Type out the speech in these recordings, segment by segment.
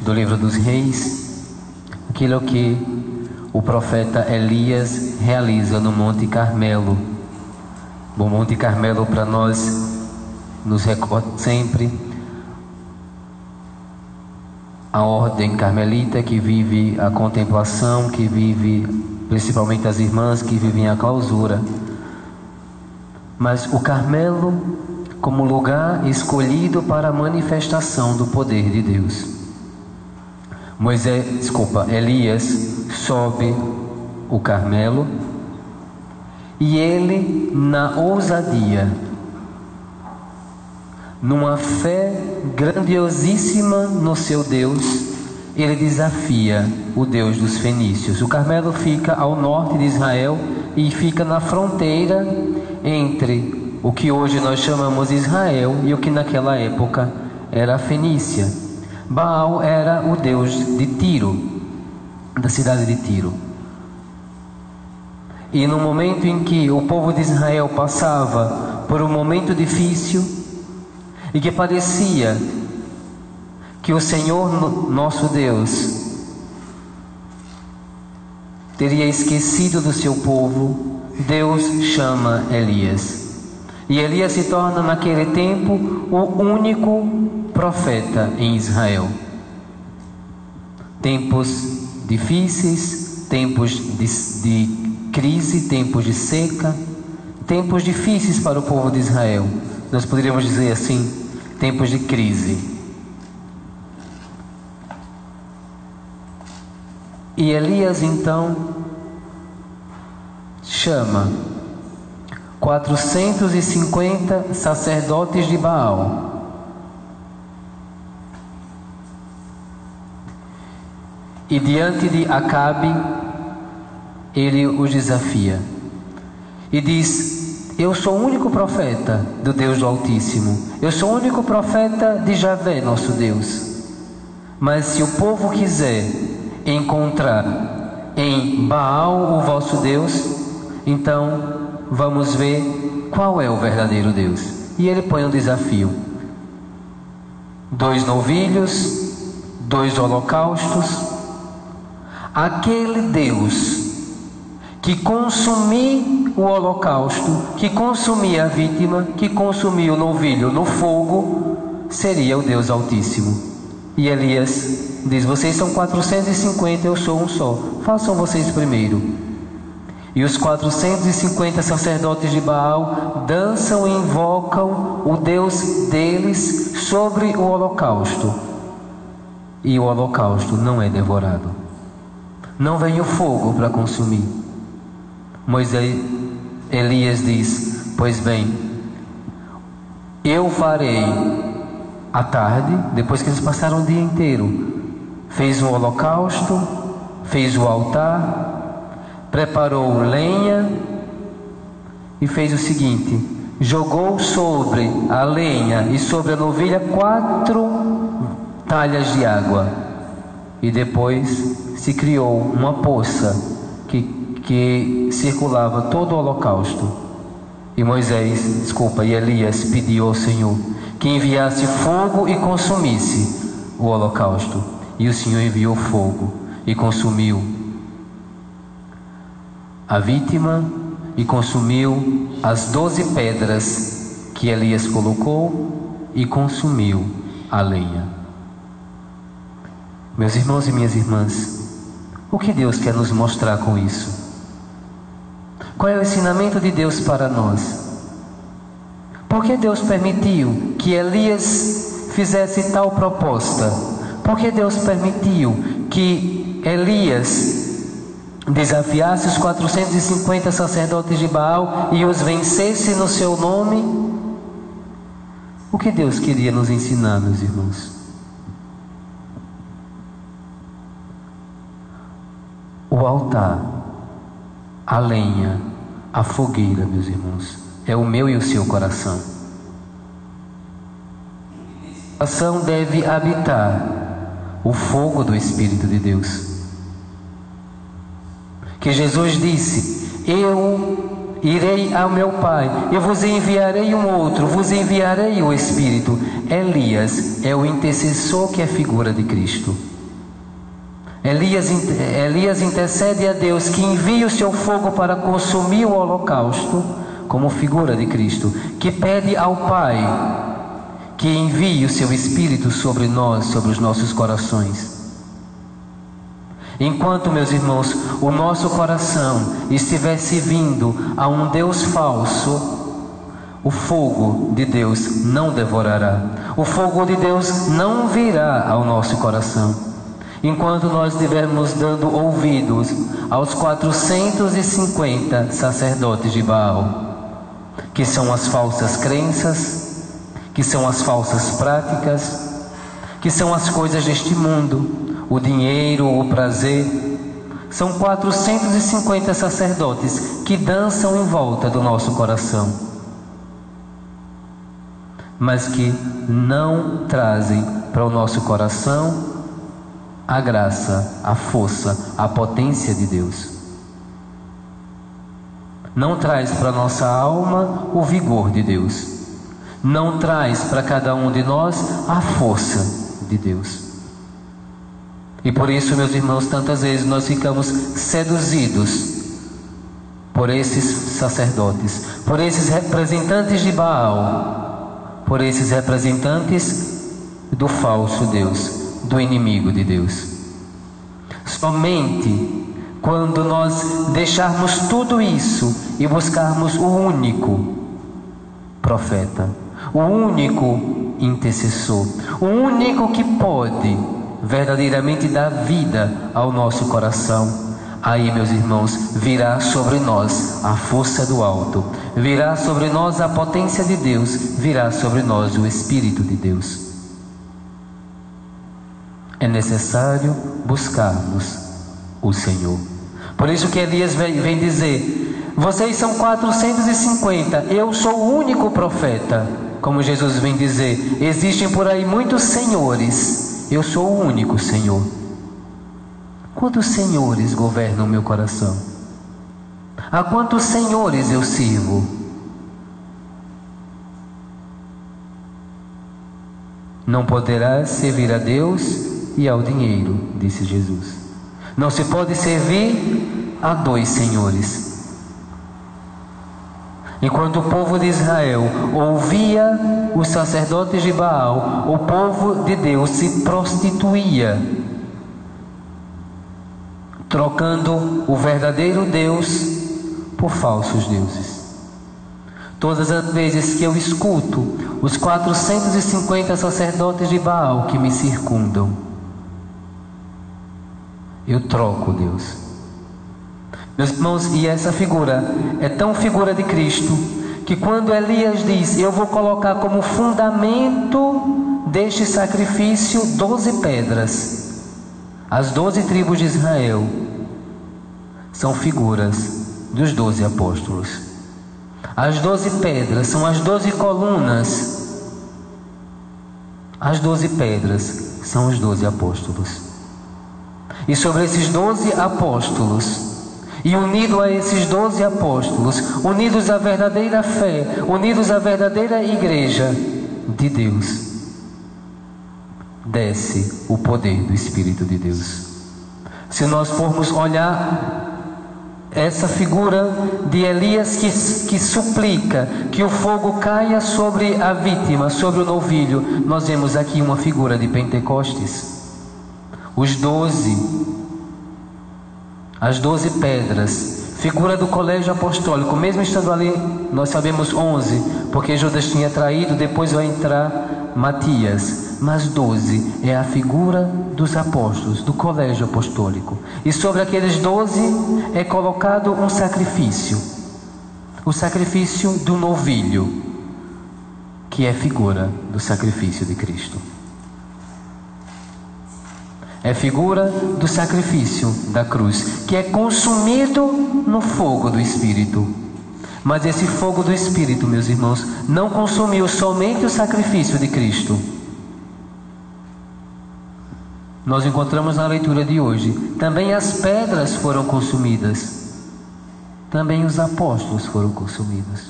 do livro dos Reis, aquilo que o profeta Elias realiza no Monte Carmelo. O Monte Carmelo para nós nos recorda sempre a ordem carmelita que vive a contemplação, que vive principalmente as irmãs que vivem a clausura. Mas o Carmelo como lugar escolhido para a manifestação do poder de Deus. Elias sobe o Carmelo e ele, na ousadia, numa fé grandiosíssima no seu Deus, ele desafia o Deus dos fenícios. O Carmelo fica ao norte de Israel e fica na fronteira entre o que hoje nós chamamos Israel e o que naquela época era a Fenícia. Baal era o deus de Tiro, da cidade de Tiro. E no momento em que o povo de Israel passava por um momento difícil e que parecia que o Senhor nosso Deus teria esquecido do seu povo, Deus chama Elias. E Elias se torna naquele tempo o único profeta em Israel. Tempos difíceis, tempos de crise, tempos de seca, tempos difíceis para o povo de Israel. Nós poderíamos dizer assim, tempos de crise. E Elias então chama 450 sacerdotes de Baal e diante de Acabe ele os desafia e diz: eu sou o único profeta do Deus do Altíssimo, eu sou o único profeta de Javé, nosso Deus. Mas se o povo quiser encontrar em Baal o vosso Deus, então vamos ver qual é o verdadeiro Deus. E ele põe um desafio: 2 novilhos, 2 holocaustos. Aquele Deus que consumir o holocausto, que consumir a vítima, que consumir o novilho no fogo, seria o Deus Altíssimo. E Elias diz: vocês são 450, eu sou um só, façam vocês primeiro. E os 450 sacerdotes de Baal dançam e invocam o Deus deles sobre o holocausto. E o holocausto não é devorado. Não vem o fogo para consumir. Elias diz: pois bem, eu farei à tarde, depois que eles passaram o dia inteiro, fez o holocausto, fez o altar, preparou lenha e fez o seguinte: jogou sobre a lenha e sobre a novilha 4 talhas de água, e depois se criou uma poça que circulava todo o holocausto. E Elias pediu ao Senhor que enviasse fogo e consumisse o holocausto, e o Senhor enviou fogo e consumiu a vítima e consumiu as 12 pedras que Elias colocou e consumiu a lenha. Meus irmãos e minhas irmãs, o que Deus quer nos mostrar com isso? Qual é o ensinamento de Deus para nós? Por que Deus permitiu que Elias fizesse tal proposta? Por que Deus permitiu que Elias desafiasse os 450 sacerdotes de Baal e os vencesse no seu nome? O que Deus queria nos ensinar, meus irmãos? O altar, a lenha, a fogueira, meus irmãos, é o meu e o seu coração. O coração deve habitar o fogo do Espírito de Deus. Que Jesus disse: eu irei ao meu Pai, eu vos enviarei um outro, vos enviarei o Espírito. Elias é o intercessor que é figura de Cristo. Elias intercede a Deus que envie o seu fogo para consumir o holocausto, como figura de Cristo, que pede ao Pai que envie o seu Espírito sobre nós, sobre os nossos corações. Enquanto, meus irmãos, o nosso coração estiver servindo a um Deus falso, o fogo de Deus não devorará. O fogo de Deus não virá ao nosso coração. Enquanto nós estivermos dando ouvidos aos 450 sacerdotes de Baal, que são as falsas crenças, que são as falsas práticas, que são as coisas deste mundo, o dinheiro, o prazer. São 450 sacerdotes que dançam em volta do nosso coração, mas que não trazem para o nosso coração a graça, a força, a potência de Deus. Não traz para a nossa alma o vigor de Deus. Não traz para cada um de nós a força de Deus. E por isso, meus irmãos, tantas vezes nós ficamos seduzidos por esses sacerdotes, por esses representantes de Baal, por esses representantes do falso Deus, do inimigo de Deus. Somente quando nós deixarmos tudo isso e buscarmos o único profeta, o único intercessor, o único que pode verdadeiramente dar vida ao nosso coração, aí, meus irmãos, virá sobre nós a força do alto, virá sobre nós a potência de Deus, virá sobre nós o Espírito de Deus. É necessário buscarmos o Senhor. Por isso que Elias vem dizer: vocês são 450, eu sou o único profeta. Como Jesus vem dizer: existem por aí muitos senhores, eu sou o único Senhor. Quantos senhores governam o meu coração? A quantos senhores eu sirvo? Não poderás servir a Deus e ao dinheiro, disse Jesus. Não se pode servir a dois senhores. Enquanto o povo de Israel ouvia os sacerdotes de Baal, o povo de Deus se prostituía, trocando o verdadeiro Deus por falsos deuses. Todas as vezes que eu escuto os 450 sacerdotes de Baal que me circundam, eu troco Deus. Meus irmãos, e essa figura é tão figura de Cristo, que quando Elias diz: eu vou colocar como fundamento deste sacrifício 12 pedras, as 12 tribos de Israel são figuras dos 12 apóstolos. As 12 pedras são as 12 colunas. As 12 pedras são os 12 apóstolos. E sobre esses 12 apóstolos, e unido a esses 12 apóstolos, unidos à verdadeira fé, unidos à verdadeira igreja de Deus, desce o poder do Espírito de Deus. Se nós formos olhar essa figura de Elias que suplica que o fogo caia sobre a vítima, sobre o novilho, nós vemos aqui uma figura de Pentecostes. Os 12, as 12 pedras, figura do colégio apostólico. Mesmo estando ali, nós sabemos 11, porque Judas tinha traído, depois vai entrar Matias. Mas 12 é a figura dos apóstolos, do colégio apostólico. E sobre aqueles 12 é colocado um sacrifício, o sacrifício do novilho, que é figura do sacrifício de Cristo. É figura do sacrifício da cruz, que é consumido no fogo do Espírito. Mas esse fogo do Espírito, meus irmãos, não consumiu somente o sacrifício de Cristo. Nós encontramos na leitura de hoje, também as pedras foram consumidas. Também os apóstolos foram consumidos.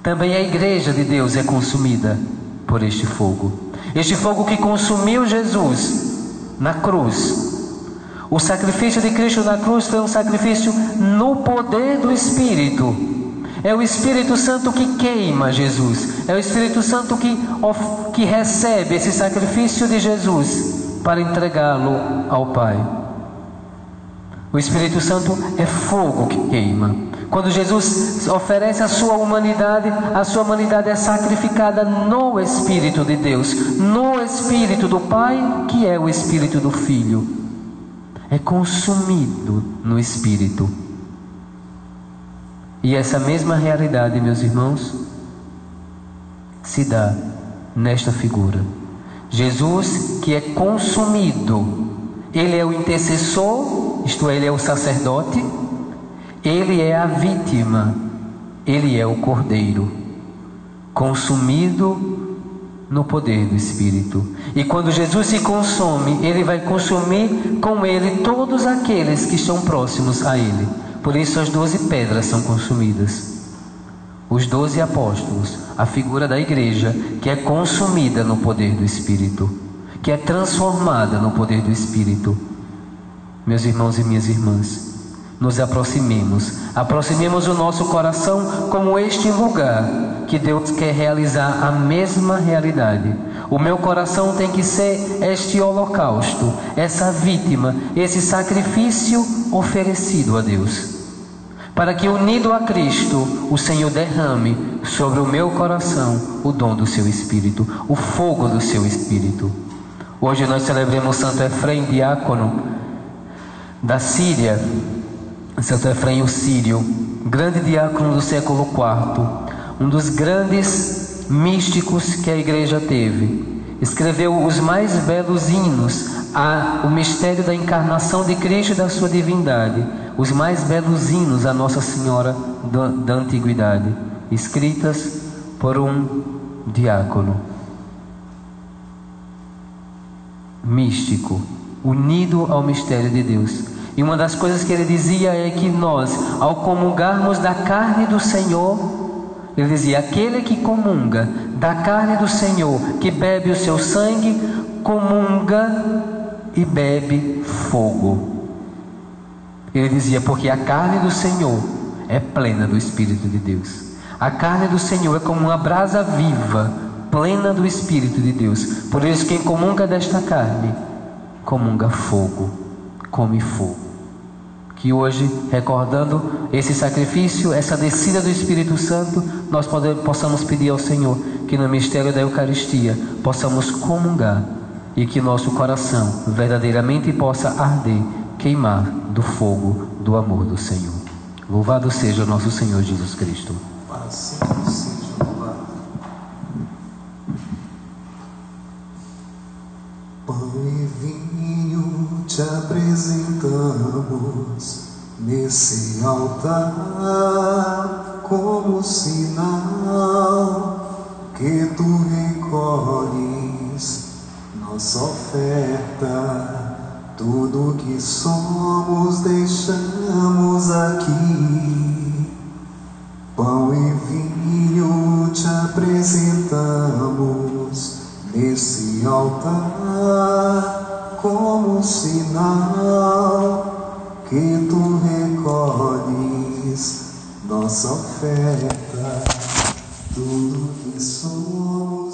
Também a igreja de Deus é consumida por este fogo. Este fogo que consumiu Jesus na cruz, O sacrifício de Cristo na cruz foi um sacrifício no poder do Espírito. É o Espírito Santo que queima Jesus. É o Espírito Santo que recebe esse sacrifício de Jesus para entregá-lo ao Pai. O Espírito Santo é fogo que queima. Quando Jesus oferece a sua humanidade é sacrificada no Espírito de Deus, no Espírito do Pai, que é o Espírito do Filho. É consumido no Espírito. E essa mesma realidade, meus irmãos, se dá nesta figura. Jesus, que é consumido, Ele é o intercessor, isto é, Ele é o sacerdote, Ele é a vítima, Ele é o cordeiro, consumido no poder do Espírito. E quando Jesus se consome, Ele vai consumir com Ele todos aqueles que estão próximos a Ele. Por isso as 12 pedras são consumidas. Os 12 apóstolos, a figura da igreja, que é consumida no poder do Espírito, que é transformada no poder do Espírito. Meus irmãos e minhas irmãs, nos aproximemos o nosso coração como este lugar que Deus quer realizar a mesma realidade. O meu coração tem que ser este holocausto, essa vítima, esse sacrifício oferecido a Deus, para que, unido a Cristo, o Senhor derrame sobre o meu coração o dom do seu Espírito, o fogo do seu Espírito. Hoje nós celebramos Santo Efrém, diácono da Síria, Santo Efrém o Sírio, grande diácono do século IV, um dos grandes místicos que a igreja teve. Escreveu os mais belos hinos ao mistério da encarnação de Cristo e da sua divindade, os mais belos hinos a Nossa Senhora da Antiguidade, escritas por um diácono místico, unido ao mistério de Deus. E uma das coisas que ele dizia é que nós, ao comungarmos da carne do Senhor, ele dizia: aquele que comunga da carne do Senhor, que bebe o seu sangue, comunga e bebe fogo. Ele dizia: porque a carne do Senhor é plena do Espírito de Deus. A carne do Senhor é como uma brasa viva, plena do Espírito de Deus. Por isso, quem comunga desta carne, comunga fogo, come fogo. Que hoje, recordando esse sacrifício, essa descida do Espírito Santo, nós possamos pedir ao Senhor que no mistério da Eucaristia possamos comungar e que nosso coração verdadeiramente possa arder, queimar do fogo do amor do Senhor. Louvado seja o nosso Senhor Jesus Cristo. Assim seja louvado. Pão e vinho te apresentamos nesse altar como sinal que tu recolhes nossa oferta. Tudo que somos deixamos aqui. Pão e vinho te apresentamos nesse altar como sinal que tu recolhes nossa oferta. Tudo que somos